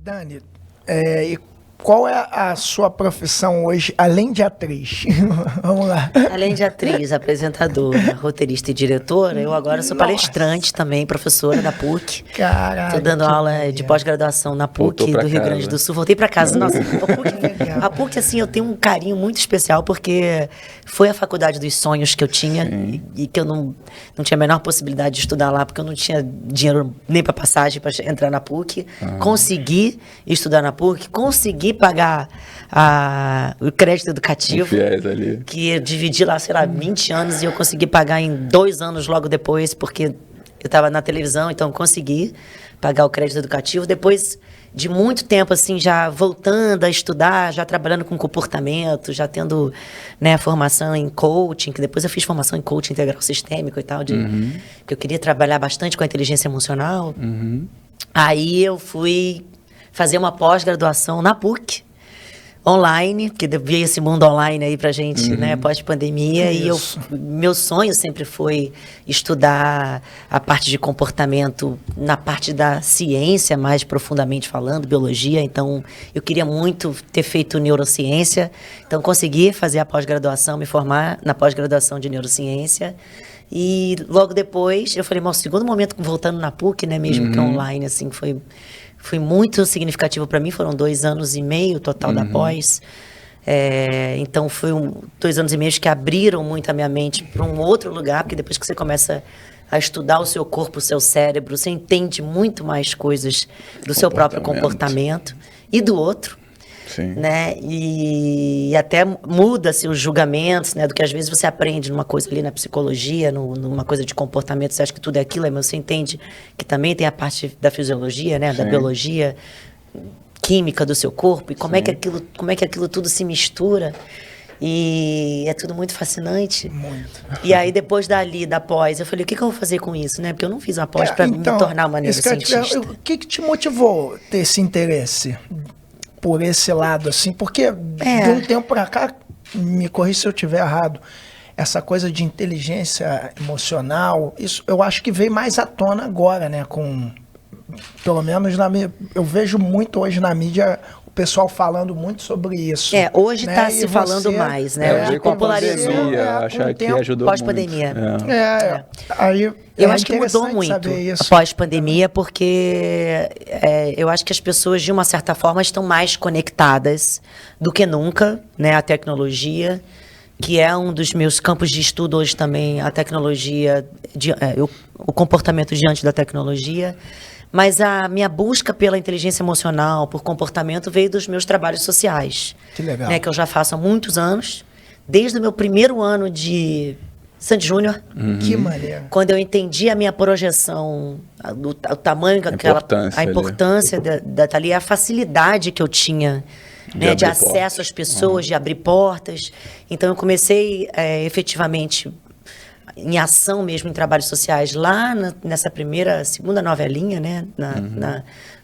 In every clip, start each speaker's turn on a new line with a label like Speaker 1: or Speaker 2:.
Speaker 1: Dani, e qual é a sua profissão hoje, além de atriz? Vamos lá.
Speaker 2: Além de atriz, apresentadora, roteirista e diretora, eu agora sou palestrante também, professora da PUC.
Speaker 1: Caralho.
Speaker 2: Estou dando aula de pós-graduação na PUC do Rio Grande do Sul. Voltei para casa. Nossa, a PUC, assim, eu tenho um carinho muito especial porque foi a faculdade dos sonhos que eu tinha e que eu não tinha a menor possibilidade de estudar lá porque eu não tinha dinheiro nem para passagem para entrar na PUC. Consegui estudar na PUC, consegui pagar o crédito educativo, que eu dividi lá, sei lá, 20 anos e eu consegui pagar em 2 anos logo depois, porque eu estava na televisão, então consegui pagar o crédito educativo. Depois de muito tempo, assim, já voltando a estudar, já trabalhando com comportamento, já tendo, né, formação em coaching, que depois eu fiz formação em coaching integral sistêmico e tal, que eu queria trabalhar bastante com a inteligência emocional. Aí eu fui fazer uma pós-graduação na PUC, online, porque veio esse mundo online aí pra gente, né, pós-pandemia, e meu sonho sempre foi estudar a parte de comportamento na parte da ciência, mais profundamente falando, biologia, então eu queria muito ter feito neurociência, então consegui fazer a pós-graduação, me formar na pós-graduação de neurociência, e logo depois, eu falei, o segundo momento voltando na PUC, né, mesmo que online, assim, foi muito significativo para mim, foram 2 anos e meio total da pós. Então, foi 2 anos e meio que abriram muito a minha mente para um outro lugar, porque depois que você começa a estudar o seu corpo, o seu cérebro, você entende muito mais coisas do seu próprio comportamento e do outro.
Speaker 3: Sim.
Speaker 2: Né? E até muda-se os julgamentos, né? Do que às vezes você aprende numa coisa ali na psicologia, numa coisa de comportamento, você acha que tudo é aquilo, mas você entende que também tem a parte da fisiologia, né? Da biologia química do seu corpo e como é que aquilo tudo se mistura. E é tudo muito fascinante.
Speaker 1: Muito.
Speaker 2: E aí, depois da pós, eu falei, o que eu vou fazer com isso, né? Porque eu não fiz a pós para me tornar uma neurocientista.
Speaker 1: O que te motivou ter esse interesse por esse lado, assim? Porque de um tempo para cá, me corrija se eu estiver errado, essa coisa de inteligência emocional, isso eu acho que veio mais à tona agora, né? Pelo menos eu vejo muito hoje na mídia o pessoal falando muito sobre isso.
Speaker 2: Hoje está
Speaker 1: né?
Speaker 2: se falando mais, né? Hoje popularizou.
Speaker 3: Achar que ajudou
Speaker 2: pós-pandemia.
Speaker 1: Aí
Speaker 2: eu acho que mudou muito pós-pandemia, porque eu acho que as pessoas, de uma certa forma, estão mais conectadas do que nunca, né? A tecnologia, que é um dos meus campos de estudo hoje também, a tecnologia, o comportamento diante da tecnologia. Mas a minha busca pela inteligência emocional, por comportamento, veio dos meus trabalhos sociais.
Speaker 1: Que legal.
Speaker 2: Né, que eu já faço há muitos anos, desde o meu primeiro ano de Sandy Júnior.
Speaker 1: Que maneiro.
Speaker 2: Quando eu entendi a minha projeção, o tamanho, a importância dali, a facilidade que eu tinha, né, de acesso às pessoas, de abrir portas. Então, eu comecei efetivamente em ação mesmo, em trabalhos sociais, lá nessa segunda novelinha, né,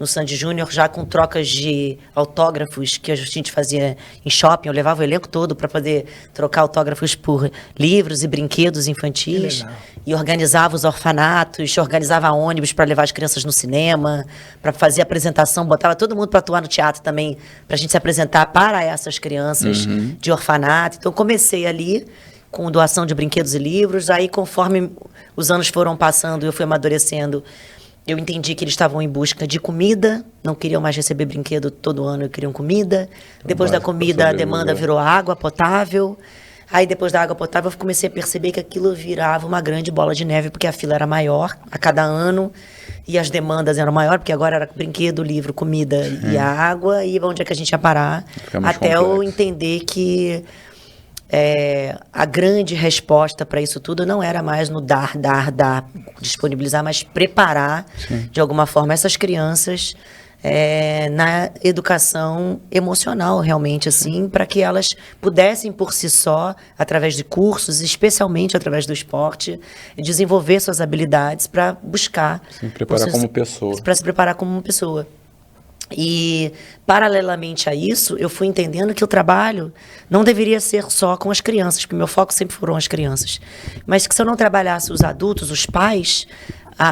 Speaker 2: no Sandy Júnior, já com trocas de autógrafos que a gente fazia em shopping. Eu levava o elenco todo para poder trocar autógrafos por livros e brinquedos infantis. E organizava os orfanatos, organizava ônibus para levar as crianças no cinema, para fazer apresentação, botava todo mundo para atuar no teatro também, para a gente se apresentar para essas crianças de orfanato. Então, comecei ali com doação de brinquedos e livros. Aí, conforme os anos foram passando e eu fui amadurecendo, eu entendi que eles estavam em busca de comida, não queriam mais receber brinquedo todo ano, queriam comida. Depois da comida, a demanda virou água potável. Aí, depois da água potável, eu comecei a perceber que aquilo virava uma grande bola de neve, porque a fila era maior a cada ano e as demandas eram maiores, porque agora era brinquedo, livro, comida e a água. E onde é que a gente ia parar? Até eu entender que a grande resposta para isso tudo não era mais no dar, disponibilizar, mas preparar, de alguma forma, essas crianças na educação emocional, realmente, assim, para que elas pudessem, por si só, através de cursos, especialmente através do esporte, desenvolver suas habilidades para buscar...
Speaker 3: Se preparar como pessoa.
Speaker 2: Para se preparar como uma pessoa. E, paralelamente a isso, eu fui entendendo que o trabalho não deveria ser só com as crianças, porque meu foco sempre foram as crianças. Mas que se eu não trabalhasse os adultos, os pais,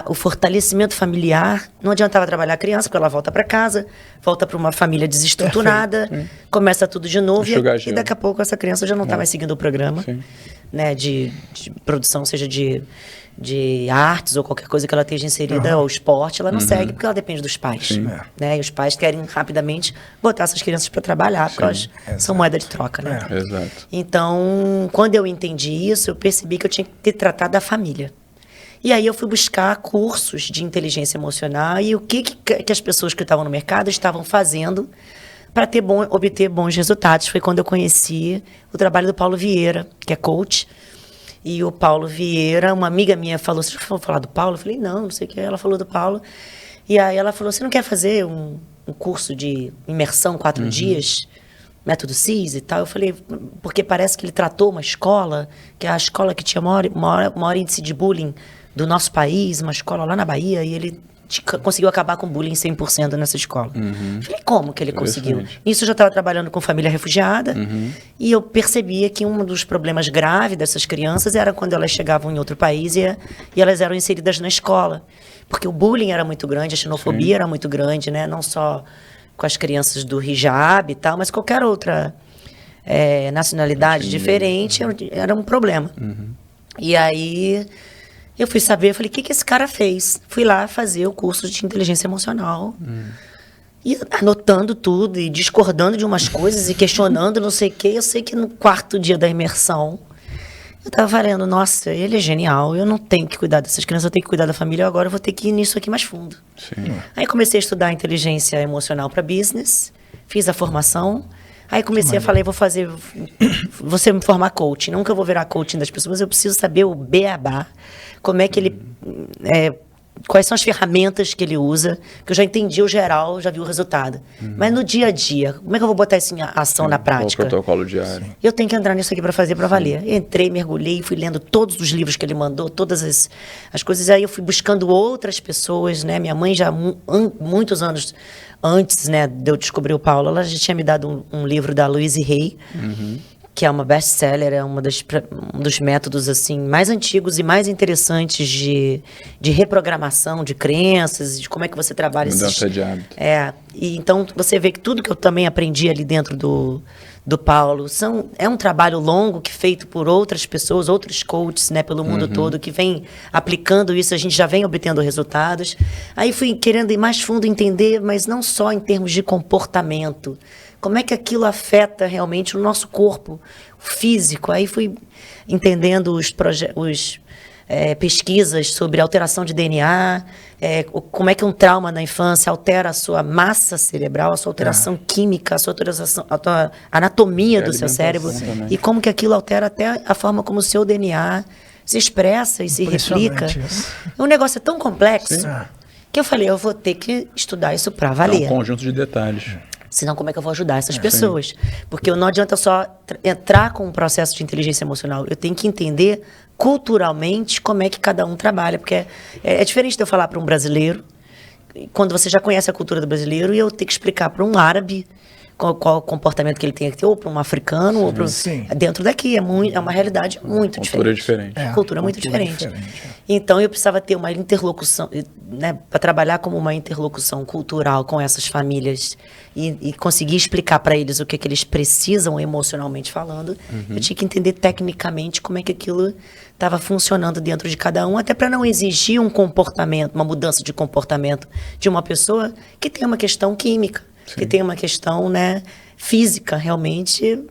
Speaker 2: o fortalecimento familiar. Não adiantava trabalhar a criança, porque ela volta para casa, volta para uma família desestruturada, começa tudo de novo, e daqui a pouco essa criança já não está mais seguindo o programa, né, de produção, seja de artes ou qualquer coisa que ela esteja inserida, ou esporte, ela não segue, porque ela depende dos pais. Né? E os pais querem rapidamente botar essas crianças para trabalhar, porque elas são moeda de troca. Né?
Speaker 3: Exato.
Speaker 2: Então, quando eu entendi isso, eu percebi que eu tinha que ter tratado da família. E aí eu fui buscar cursos de inteligência emocional e o que as pessoas que estavam no mercado estavam fazendo para obter bons resultados. Foi quando eu conheci o trabalho do Paulo Vieira, que é coach. E o Paulo Vieira, uma amiga minha falou, você vai falar do Paulo? Eu falei, não sei o que. Ela falou do Paulo. E aí ela falou, você não quer fazer um curso de imersão 4 dias? Método CIS e tal. Eu falei, porque parece que ele tratou uma escola, que é a escola que tinha maior índice de bullying do nosso país, uma escola lá na Bahia, e ele conseguiu acabar com o bullying 100% nessa escola. Falei, como que ele conseguiu? Nisso eu já estava trabalhando com família refugiada, e eu percebia que um dos problemas graves dessas crianças era quando elas chegavam em outro país e elas eram inseridas na escola. Porque o bullying era muito grande, a xenofobia era muito grande, né? Não só com as crianças do hijab e tal, mas qualquer outra nacionalidade diferente era um problema. E aí eu fui saber, eu falei, o que esse cara fez? Fui lá fazer o curso de inteligência emocional. E anotando tudo, e discordando de umas coisas, e questionando não sei o quê. Eu sei que no 4º dia da imersão, eu estava falando, nossa, ele é genial, eu não tenho que cuidar dessas crianças, eu tenho que cuidar da família, agora eu vou ter que ir nisso aqui mais fundo. Aí comecei a estudar inteligência emocional para business, fiz a formação. Aí comecei a falar, você me formar coaching. Não que eu vou virar coaching das pessoas, mas eu preciso saber o beabá, como é que ele, quais são as ferramentas que ele usa, que eu já entendi o geral, já vi o resultado. Mas no dia a dia, como é que eu vou botar isso em ação na prática?
Speaker 3: O protocolo diário.
Speaker 2: Eu tenho que entrar nisso aqui para fazer, para valer. Entrei, mergulhei, fui lendo todos os livros que ele mandou, todas as coisas. Aí eu fui buscando outras pessoas, né? Minha mãe já muitos anos antes, né, de eu descobrir o Paulo, ela já tinha me dado um livro da Louise Hay, que é uma best-seller, é um dos métodos assim mais antigos e mais interessantes de reprogramação de crenças, de como é que você trabalha
Speaker 3: mudança de hábito.
Speaker 2: E então você vê que tudo que eu também aprendi ali dentro do Paulo é um trabalho longo que feito por outras pessoas, outros coaches, né, pelo mundo todo, que vem aplicando isso, a gente já vem obtendo resultados. Aí fui querendo ir mais fundo, entender, mas não só em termos de comportamento, como é que aquilo afeta realmente o nosso corpo, o físico. Aí fui entendendo pesquisas sobre alteração de DNA, como é que um trauma na infância altera a sua massa cerebral, a sua alteração química, a tua anatomia do seu cérebro, e como que aquilo altera até a forma como o seu DNA se expressa e se replica. O negócio é tão complexo que eu falei, eu vou ter que estudar isso para valer.
Speaker 3: É um conjunto de detalhes.
Speaker 2: Senão, como é que eu vou ajudar essas pessoas? Porque não adianta só entrar com um processo de inteligência emocional. Eu tenho que entender culturalmente como é que cada um trabalha. Porque é diferente de eu falar para um brasileiro, quando você já conhece a cultura do brasileiro, e eu ter que explicar para um árabe qual o comportamento que ele tem que ter, ou para um africano, ou para dentro daqui. É uma realidade muito diferente. Cultura muito diferente. Então, eu precisava ter uma interlocução, né, para trabalhar como uma interlocução cultural com essas famílias e conseguir explicar para eles o que eles precisam emocionalmente falando. Eu tinha que entender tecnicamente como é que aquilo estava funcionando dentro de cada um, até para não exigir um comportamento, uma mudança de comportamento de uma pessoa que tem uma questão química, que tem uma questão, né, física, realmente,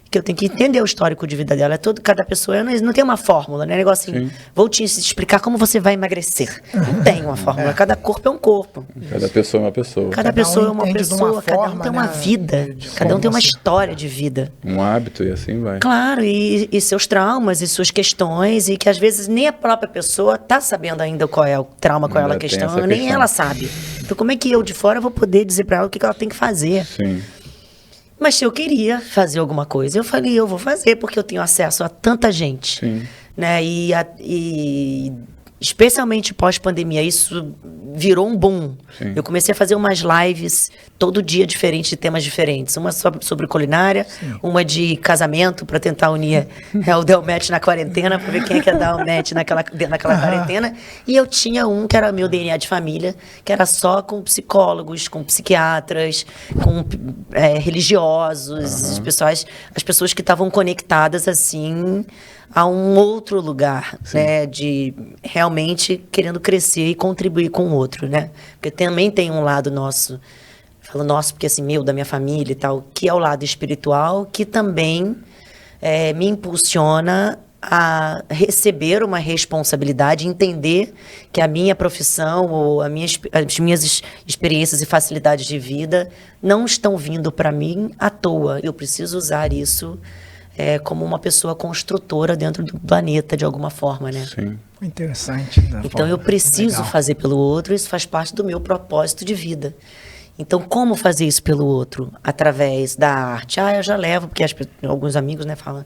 Speaker 2: que eu tenho que entender o histórico de vida dela. Cada pessoa não tem uma fórmula, né? Negócio assim, vou te explicar como você vai emagrecer. Não tem uma fórmula. Cada corpo é um corpo.
Speaker 3: Cada pessoa é uma pessoa.
Speaker 2: Cada pessoa é uma pessoa. Cada um tem uma vida. Cada um tem uma história de vida.
Speaker 3: Um hábito e assim vai.
Speaker 2: Claro, e seus traumas e suas questões, e que às vezes nem a própria pessoa está sabendo ainda qual é o trauma, qual é a questão, nem ela sabe. Então como é que eu de fora vou poder dizer para ela o que ela tem que fazer? Mas se eu queria fazer alguma coisa, eu falei, eu vou fazer, porque eu tenho acesso a tanta gente. Né? E especialmente pós-pandemia, isso virou um boom.
Speaker 3: Sim.
Speaker 2: Eu comecei a fazer umas lives todo dia diferentes, de temas diferentes. Uma sobre culinária, uma de casamento, para tentar unir o Del Match na quarentena, para ver quem é que ia dar o match naquela quarentena. E eu tinha um que era meu DNA de família, que era só com psicólogos, com psiquiatras, com religiosos, as pessoas que estavam conectadas, assim, a um outro lugar, né, de realmente querendo crescer e contribuir com o outro, né? Porque também tem um lado nosso, falo nosso porque assim, meu, da minha família e tal, que é o lado espiritual, que também me impulsiona a receber uma responsabilidade, entender que a minha profissão ou as minhas experiências e facilidades de vida não estão vindo para mim à toa. Eu preciso usar isso como uma pessoa construtora dentro do planeta, de alguma forma, né?
Speaker 3: Sim.
Speaker 1: Interessante.
Speaker 2: Então eu preciso fazer pelo outro, isso faz parte do meu propósito de vida. Então, como fazer isso pelo outro? Através da arte. Eu já levo, porque alguns amigos, né, falam,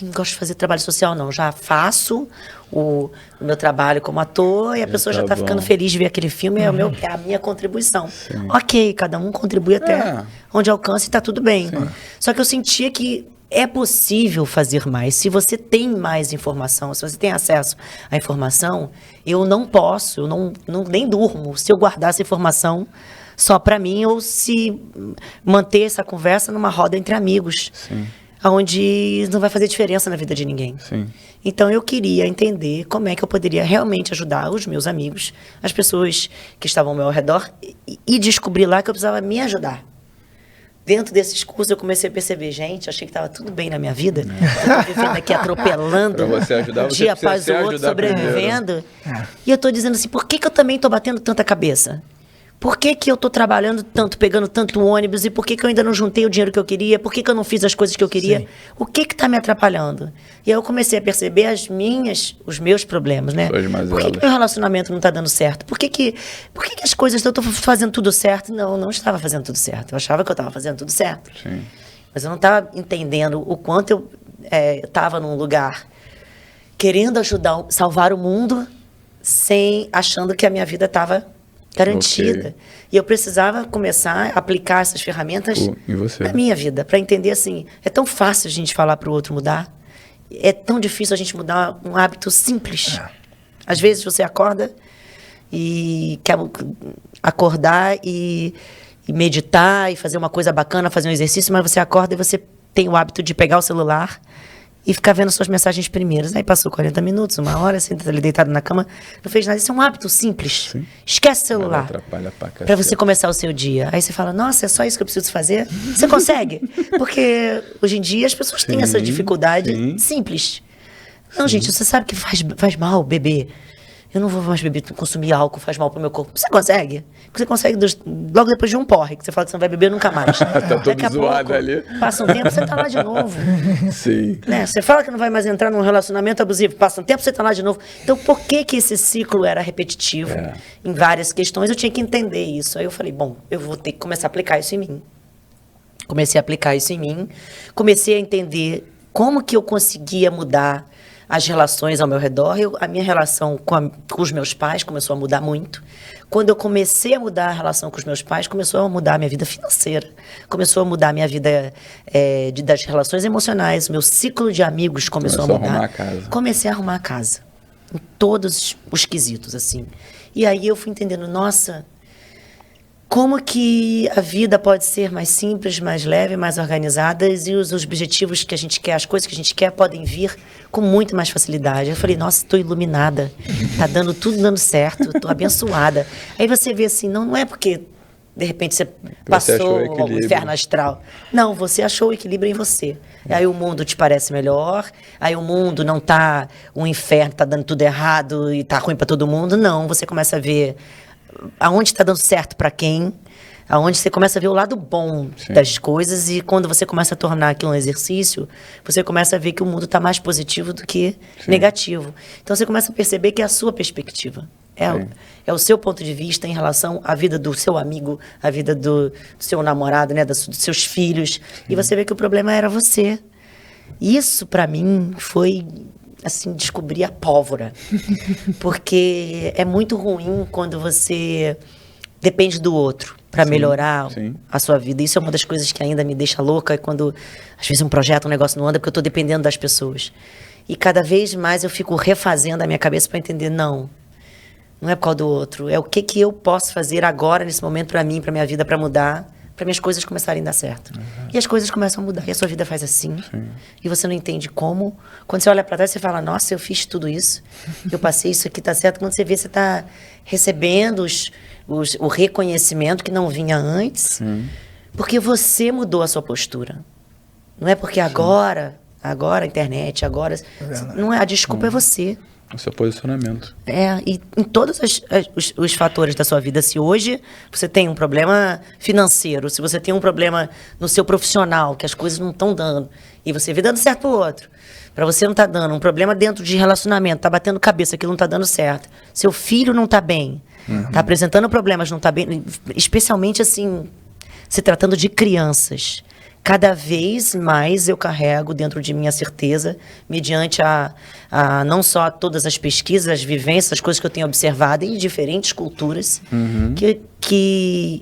Speaker 2: não gosto de fazer trabalho social, não. Já faço o meu trabalho como ator e a pessoa já está ficando feliz de ver aquele filme, é a minha contribuição. Sim. Ok, cada um contribui até onde alcança e está tudo bem. Sim. Só que eu sentia que é possível fazer mais. Se você tem mais informação, se você tem acesso à informação, eu não posso, eu nem durmo se eu guardar essa informação só para mim ou se manter essa conversa numa roda entre amigos, onde não vai fazer diferença na vida de ninguém.
Speaker 3: Sim.
Speaker 2: Então eu queria entender como é que eu poderia realmente ajudar os meus amigos, as pessoas que estavam ao meu redor e descobrir lá que eu precisava me ajudar. Dentro desses cursos eu comecei a perceber, gente, achei que estava tudo bem na minha vida. Eu estou vivendo aqui atropelando,
Speaker 3: um
Speaker 2: dia após o outro, sobrevivendo. E eu estou dizendo assim, por que eu também estou batendo tanta cabeça? Por que eu estou trabalhando tanto, pegando tanto ônibus? E por que eu ainda não juntei o dinheiro que eu queria? Por que eu não fiz as coisas que eu queria? Sim. O que está me atrapalhando? E aí eu comecei a perceber os meus problemas, né? Por que meu relacionamento não está dando certo? Por que as coisas, eu estou fazendo tudo certo? Não estava fazendo tudo certo. Eu achava que eu estava fazendo tudo certo.
Speaker 3: Sim.
Speaker 2: Mas eu não estava entendendo o quanto eu estava num lugar querendo ajudar, salvar o mundo, achando que a minha vida estava garantida. Okay. E eu precisava começar a aplicar essas ferramentas na minha vida, para entender assim, é tão fácil a gente falar para o outro mudar, é tão difícil a gente mudar um hábito simples. Às vezes você acorda e quer acordar e meditar e fazer uma coisa bacana, fazer um exercício, mas você acorda e você tem o hábito de pegar o celular e ficar vendo suas mensagens primeiras. Aí passou 40 minutos, uma hora, você está ali deitado na cama, não fez nada. Isso é um hábito simples. Sim. Esquece o celular para você começar o seu dia. Aí você fala, nossa, é só isso que eu preciso fazer? Você consegue? Porque hoje em dia as pessoas têm essa dificuldade simples. Não, gente, você sabe que faz mal beber. Eu não vou mais beber, consumir álcool, faz mal pro meu corpo. Você consegue? Você consegue logo depois de um porre, que você fala que você não vai beber nunca mais.
Speaker 3: Tá todo zoado ali.
Speaker 2: Passa um tempo, você tá lá de novo.
Speaker 3: Sim.
Speaker 2: Né? Você fala que não vai mais entrar num relacionamento abusivo, passa um tempo, você tá lá de novo. Então, por que esse ciclo era repetitivo em várias questões? Eu tinha que entender isso. Aí eu falei, bom, eu vou ter que começar a aplicar isso em mim. Comecei a aplicar isso em mim. Comecei a entender como que eu conseguia mudar as relações ao meu redor. A minha relação com os meus pais começou a mudar muito. Quando eu comecei a mudar a relação com os meus pais, começou a mudar a minha vida financeira. Começou a mudar a minha vida das relações emocionais. Meu ciclo de amigos começou a mudar.
Speaker 3: Arrumar a casa.
Speaker 2: Comecei a arrumar a casa. Em todos os quesitos, assim. E aí eu fui entendendo, nossa, como que a vida pode ser mais simples, mais leve, mais organizada, e os objetivos que a gente quer, as coisas que a gente quer podem vir com muito mais facilidade. Eu falei, nossa, estou iluminada, tá tudo dando certo, estou abençoada. Aí você vê assim, não é porque de repente você passou o inferno astral. Não, você achou o equilíbrio em você. Aí o mundo te parece melhor, aí o mundo não tá um inferno, tá dando tudo errado e tá ruim para todo mundo. Não, você começa a ver aonde está dando certo para quem, aonde você começa a ver o lado bom das coisas, e quando você começa a tornar aquilo um exercício, você começa a ver que o mundo está mais positivo do que negativo. Então você começa a perceber que é a sua perspectiva. É o seu ponto de vista em relação à vida do seu amigo, à vida do seu namorado, né, dos seus filhos. E você vê que o problema era você. Isso, para mim, foi assim, descobri a pólvora. Porque é muito ruim quando você depende do outro para melhorar a sua vida. Isso é uma das coisas que ainda me deixa louca, quando às vezes um projeto, um negócio não anda, porque eu estou dependendo das pessoas. E cada vez mais eu fico refazendo a minha cabeça para entender, não é por causa do outro, é o que eu posso fazer agora, nesse momento, para mim, para minha vida, para mudar, para minhas coisas começarem a dar certo. E as coisas começam a mudar, e a sua vida faz assim, e você não entende como. Quando você olha para trás, você fala, nossa, eu fiz tudo isso, eu passei isso aqui, tá certo. Quando você vê, você está recebendo o reconhecimento que não vinha antes, porque você mudou a sua postura. Não é porque agora a internet, agora... Não é, a desculpa é você.
Speaker 3: O seu posicionamento.
Speaker 2: E em todos os fatores da sua vida. Se hoje você tem um problema financeiro, se você tem um problema no seu profissional, que as coisas não estão dando, e você vê dando certo pro outro, para você não tá dando, um problema dentro de relacionamento, tá batendo cabeça, aquilo não tá dando certo, seu filho não tá bem, tá apresentando problemas, não tá bem, especialmente assim, se tratando de crianças. Cada vez mais eu carrego dentro de mim a certeza, mediante não só todas as pesquisas, as vivências, as coisas que eu tenho observado em diferentes culturas, que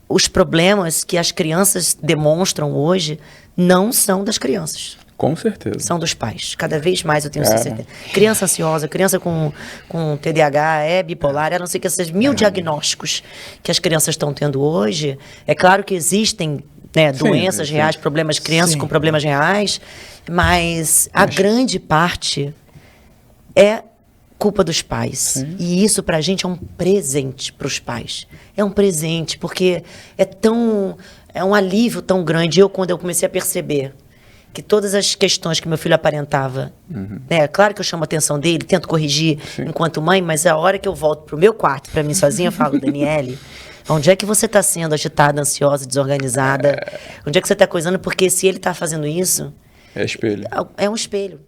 Speaker 2: os problemas que as crianças demonstram hoje não são das crianças.
Speaker 3: Com certeza.
Speaker 2: São dos pais. Cada vez mais eu tenho essa certeza. Criança ansiosa, criança com TDAH, bipolar, a não ser que esses 1000 diagnósticos que as crianças estão tendo hoje. É claro que existem doenças reais, problemas, crianças com problemas reais, mas a grande parte é culpa dos pais. E isso pra gente é um presente pros pais. É um presente, porque é um alívio tão grande. Quando eu comecei a perceber que todas as questões que meu filho aparentava, claro que eu chamo a atenção dele, tento corrigir enquanto mãe, mas a hora que eu volto pro meu quarto, pra mim sozinha, eu falo, Daniele, onde é que você está sendo agitada, ansiosa, desorganizada? Onde é que você está coisando? Porque se ele está fazendo isso...
Speaker 3: É espelho.
Speaker 2: É um espelho.